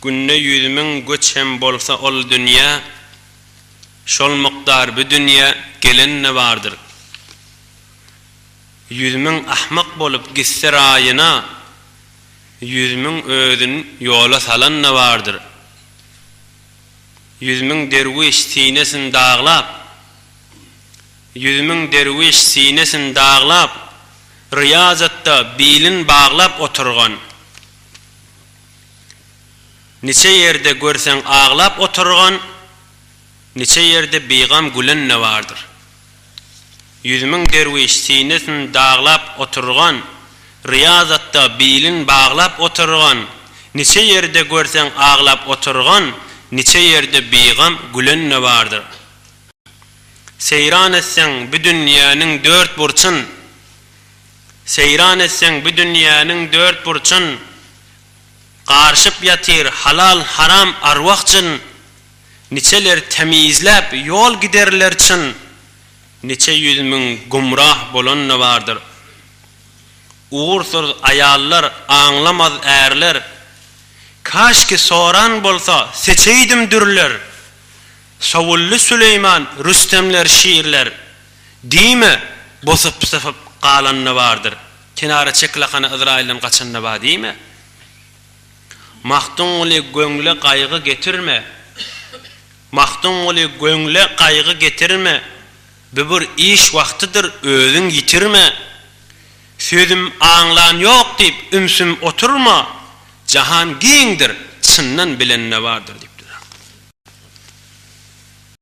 günne 100.000 göçem bolsa ol dünya, şol miqdar bu dünya gelenne vardır. 100.000 ahmak bolup gitse rayına, 100.000 özün yola salanna vardır. 100.000 derviş sinesin dağlap, 100.000 derviş sinesin dağlap, riyazatta bilin bağlap oturgan. Niçe yerde görsen ağlap oturgan, niçe yerde beygam gülenne vardır. 100.000 derviş sinesin dağlap oturgan, riyazatta bilin bağlap oturgan, niçe yerde görsen ağlap oturgan, niçe yerde beygam gülenne vardır. Seyran etsen bu dünyanın dört burçun, seyran etsen bu dünyanın dört burçun, qarşıp yatir halal haram arwaqçın, niçeler temizlep yol giderlerçin, niçe 100.000 gumrah bolanna vardır. Uğursuz ayallar, anlamaz erler, kaşki soran bolsa seçeydim dürler. Savullu Süleyman, Rüstemler şiirler, dime bosup sıfıp qalanna vardır. Kenara çeklakana Izrail'den kaçanna var dime. Mahdumuli göngle kaygı getirme, mahdumuli göngle kaygı getirme, bir iş vaktidir özün yitirme. Sözüm ağlan yok deyip ümsüm oturma, cahan giyindir, çınnan bilenne vardır deyip.